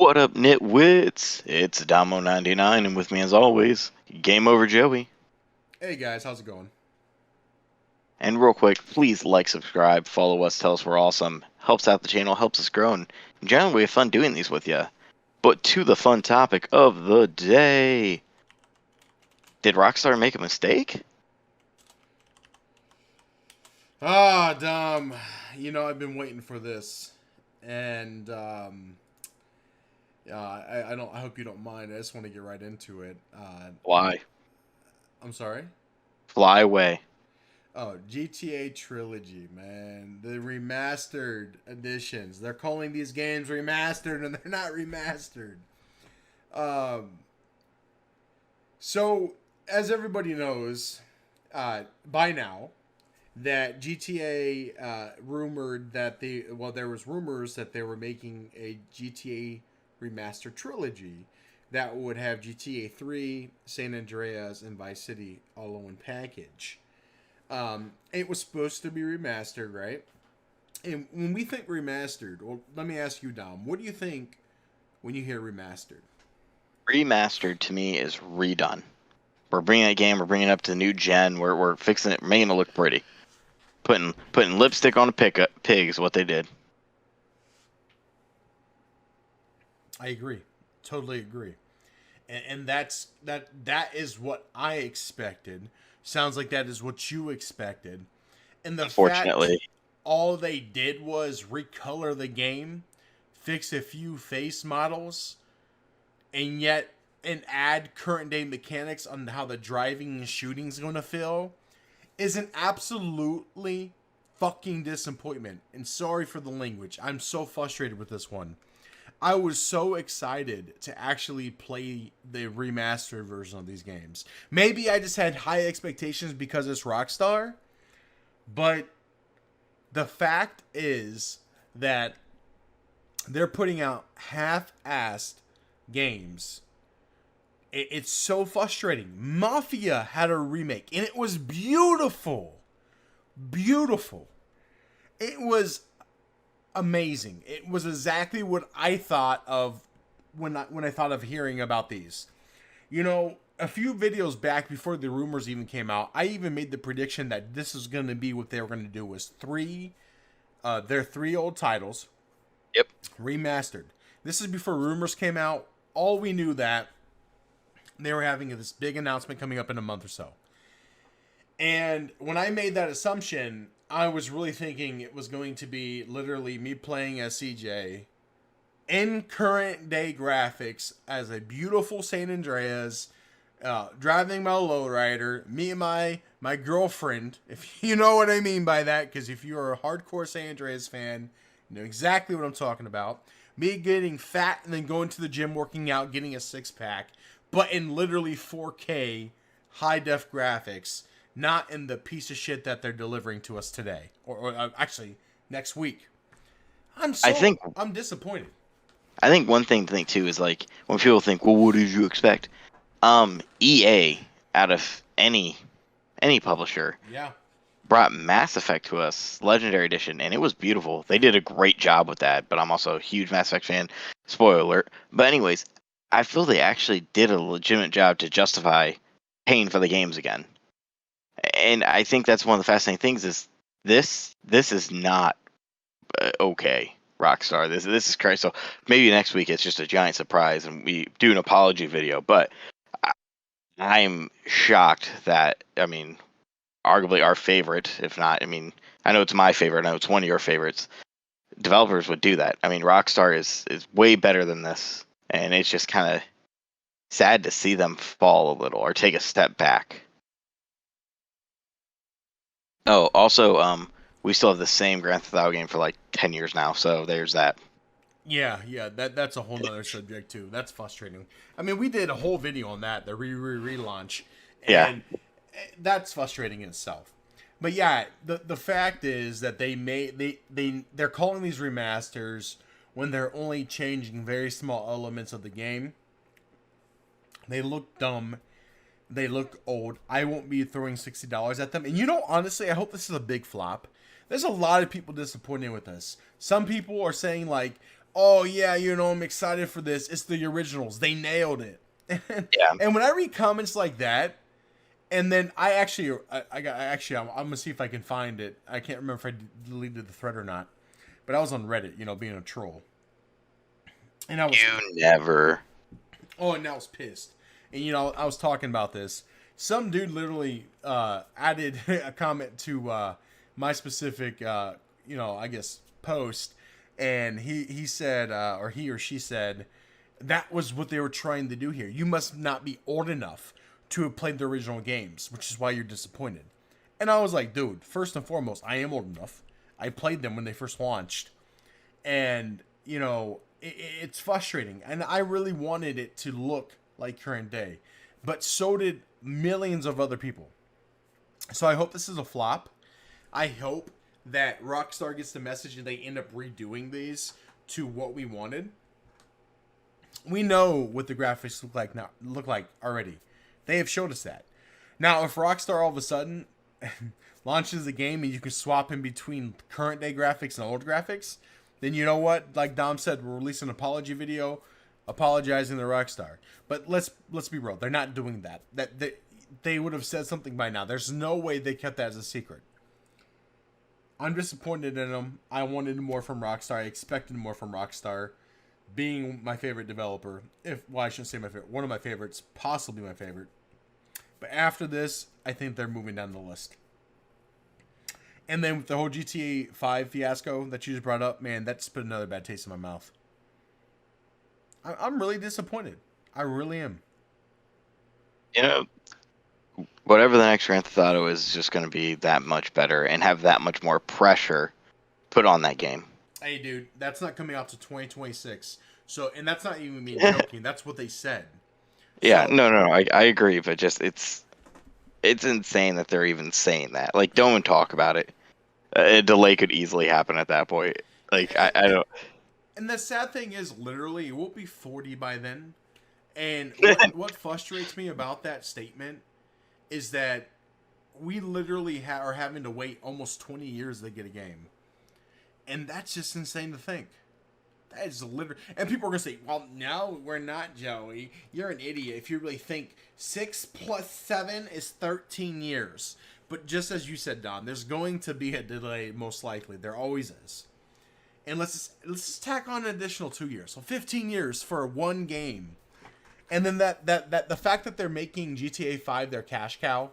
What up, Nitwits? It's Damo99, and with me as always, Game Over Joey. Hey guys, how's it going? And real quick, please like, subscribe, follow us, tell us we're awesome. Helps out the channel, helps us grow, and generally we have fun doing these with you. But to the fun topic of the day. Did Rockstar make a mistake? Dom, I've been waiting for this, and I don't. I hope you don't mind. I just want to get right into it. Fly. I'm sorry. Fly away. Oh, GTA Trilogy, man, the remastered editions. They're calling these games remastered, and they're not remastered. Um, so as everybody knows, by now, that GTA rumored that there was rumors that they were making a GTA remaster trilogy that would have GTA 3, San Andreas, and Vice City all in one package. It was supposed to be remastered, right? And when we think remastered, well, let me ask you, Dom, what do you think when you hear remastered? Remastered to me is redone. We're bringing that game, we're bringing it up to the new gen, we're fixing it, making it look pretty. Putting lipstick on a pig is what they did. I agree, totally agree, and that is what I expected. Sounds like that is what you expected, and the fact Unfortunately. all they did was recolor the game, fix a few face models, and add current day mechanics on how the driving and shooting is going to feel is an absolutely fucking disappointment. And sorry for the language. I'm so frustrated with this one. I was so excited to actually play the remastered version of these games. Maybe I just had high expectations because it's Rockstar, but the fact is that they're putting out half-assed games. It's so frustrating. Mafia had a remake, and it was beautiful. Beautiful. It was amazing. It was exactly what I thought of when I thought of hearing about these. A few videos back before the rumors even came out, I even made the prediction that this is going to be what they were going to do was their three old titles Yep. remastered. This is before rumors came out. All we knew that they were having this big announcement coming up in a month or so. And when I made that assumption, I was really thinking it was going to be literally me playing as CJ in current day graphics as a beautiful San Andreas, driving my lowrider, me and my girlfriend, if you know what I mean by that, because if you're a hardcore San Andreas fan, you know exactly what I'm talking about. Me getting fat and then going to the gym, working out, getting a six pack, but in literally 4K high def graphics, not in the piece of shit that they're delivering to us today, or actually next week. I think I'm disappointed. I think one thing to think too is like when people think, well, what did you expect? EA out of any publisher Yeah, brought Mass Effect to us, Legendary Edition, and it was beautiful. They did a great job with that, but I'm also a huge Mass Effect fan. Spoiler alert. But anyways, I feel they actually did a legitimate job to justify paying for the games again. And I think that's one of the fascinating things is this is not okay. Rockstar, this is crazy. So maybe next week it's just a giant surprise and we do an apology video. But I, I'm shocked that arguably our favorite, if not, I know it's my favorite. I know it's one of your favorites. Developers would do that. Rockstar is way better than this, and it's just kind of sad to see them fall a little or take a step back. Oh, also, we still have the same Grand Theft Auto game for like 10 years now, so there's that. yeah. That's a whole nother subject too. That's frustrating. I mean, we did a whole video on that, the relaunch, Yeah, and that's frustrating in itself. But yeah, the fact is that they're calling these remasters when they're only changing very small elements of the game. They look dumb. They look old. I won't be throwing $60 at them. And honestly, I hope this is a big flop. There's a lot of people disappointed with this. Some people are saying like, oh yeah, I'm excited for this. It's the originals. They nailed it. Yeah, And when I read comments like that, and then I'm gonna see if I can find it. I can't remember if I deleted the thread or not, but I was on Reddit, being a troll, and I was you never. and I was pissed, and I was talking about this. Some dude literally added a comment to my specific, I guess post, and he said, or he or she said, that was what they were trying to do here. You must not be old enough to have played the original games, which is why you're disappointed. And I was like, dude, first and foremost, I am old enough. I played them when they first launched. And, it's frustrating. And I really wanted it to look like current day. But so did millions of other people. So I hope this is a flop. I hope that Rockstar gets the message and they end up redoing these to what we wanted. We know what the graphics look like already. They have showed us that. Now, if Rockstar all of a sudden launches a game and you can swap in between current day graphics and old graphics, then you know what? Like Dom said, we'll release an apology video apologizing to Rockstar. But let's be real. They're not doing that. They would have said something by now. There's no way they kept that as a secret. I'm disappointed in them. I wanted more from Rockstar. I expected more from Rockstar. Being my favorite developer, I shouldn't say my favorite, one of my favorites, possibly my favorite. But after this, I think they're moving down the list. And then with the whole GTA 5 fiasco that you just brought up, man, that's put another bad taste in my mouth. I'm really disappointed. I really am. You know, whatever the next Grand Theft Auto is just going to be that much better and have that much more pressure put on that game. Hey, dude, that's not coming out to 2026. So, and that's not even me joking. That's what they said. Yeah, So, no, I agree, but just it's insane that they're even saying that. Like, don't even talk about it. A delay could easily happen at that point. Like, I don't. and the sad thing is, literally, it will be 40 by then. And what frustrates me about that statement is that we literally are having to wait almost 20 years to get a game. And that's just insane to think. That is literally... And people are going to say, well, no, we're not, Joey. You're an idiot if you really think 6 plus 7 is 13 years. But just as you said, Don, there's going to be a delay, most likely. There always is. And let's just tack on an additional 2 years. So 15 years for one game. And then that the fact that they're making GTA 5 their cash cow...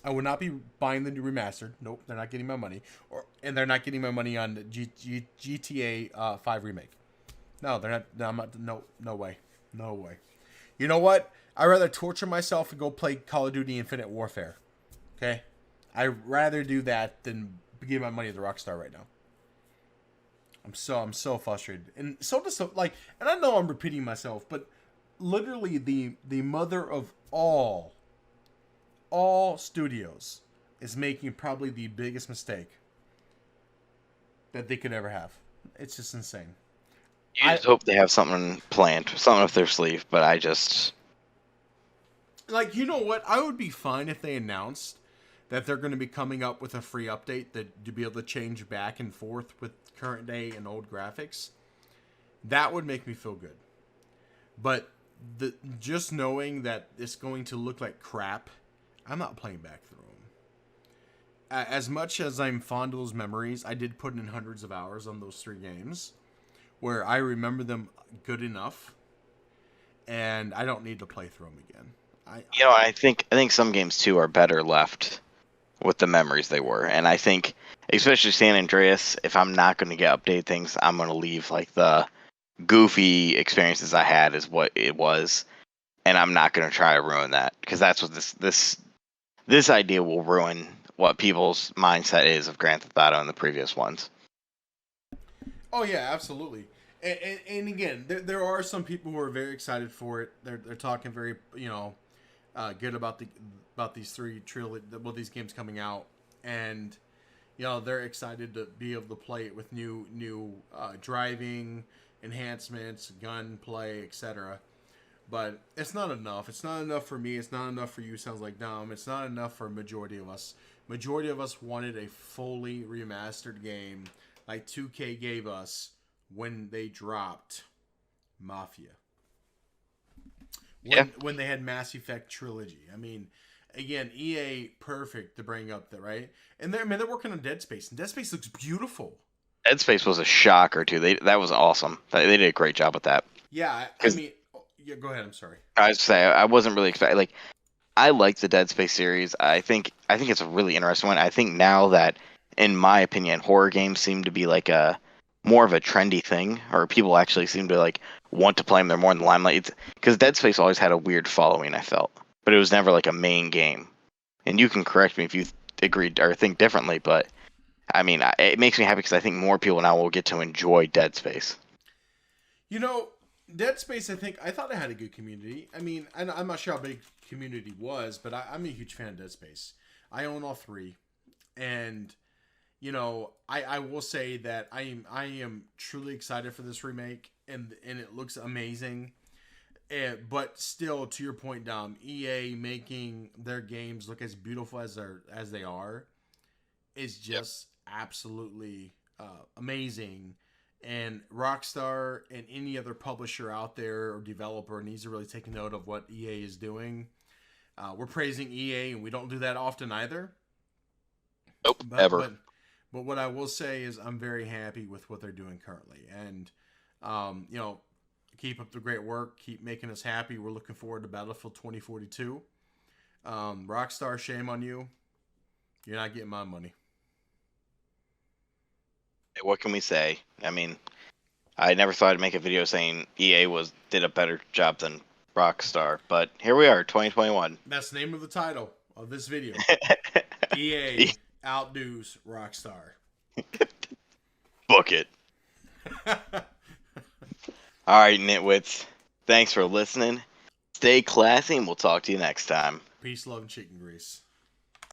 I would not be buying the new remastered. Nope, they're not getting my money. And they're not getting my money on GTA 5 remake. No, they're not. No, I'm not. No way. No way. You know what? I'd rather torture myself and go play Call of Duty Infinite Warfare. Okay? I'd rather do that than give my money to Rockstar right now. I'm so frustrated. And and I know I'm repeating myself, but literally the mother of all studios is making probably the biggest mistake that they could ever have. It's just insane. You just hope they have something planned, something up their sleeve, but I just... Like, you know what? I would be fine if they announced that they're going to be coming up with a free update that to be able to change back and forth with current day and old graphics. That would make me feel good. But just knowing that it's going to look like crap, I'm not playing back through them. As much as I'm fond of those memories, I did put in hundreds of hours on those 3 games where I remember them good enough, and I don't need to play through them again. I think some games too are better left with the memories they were, and I think especially San Andreas, if I'm not going to get update things, I'm going to leave like the goofy experiences I had is what it was, and I'm not going to try to ruin that because that's what this idea will ruin what people's mindset is of Grand Theft Auto and the previous ones. Oh yeah, absolutely. And again, there are some people who are very excited for it. They're talking very good about these these games coming out, and they're excited to be able to play it with new driving enhancements, gunplay, etc. But it's not enough. It's not enough for me. It's not enough for you. Sounds like Dom. It's not enough for a majority of us. Majority of us wanted a fully remastered game like 2K gave us when they dropped Mafia. Yeah. When they had Mass Effect Trilogy. I mean, again, EA perfect to bring up that, right? And they're working on Dead Space, and Dead Space looks beautiful. Dead Space was a shocker too. That was awesome. They did a great job with that. Yeah, I mean, yeah. Go ahead. I'm sorry. I was say I wasn't really expecting. Like, I like the Dead Space series. I think it's a really interesting one. I think now that, in my opinion, horror games seem to be like a more of a trendy thing, or people actually seem to like want to play them. They're more in the limelight. It's because Dead Space always had a weird following. I felt, but it was never like a main game. And you can correct me if you agree or think differently, but I mean, it makes me happy because I think more people now will get to enjoy Dead Space. You know, Dead Space. I thought it had a good community. I mean, I'm not sure how big community was, but I'm a huge fan of Dead Space. I own all three, and you know, I will say that I am truly excited for this remake, and it looks amazing. But still, to your point, Dom, EA making their games look as beautiful as they are is just absolutely amazing. And Rockstar and any other publisher out there or developer needs to really take note of what EA is doing. We're praising EA, and we don't do that often either. Nope, But ever. but what I will say is I'm very happy with what they're doing currently, and you know, keep up the great work, keep making us happy. We're looking forward to Battlefield 2042. Rockstar, shame on you. You're not getting my money. What can we say? I mean, I never thought I'd make a video saying EA did a better job than Rockstar, but here we are, 2021. That's the name of the title of this video. EA outdoes Rockstar. Book it. All right, Nitwits. Thanks for listening. Stay classy, and we'll talk to you next time. Peace, love, and chicken grease.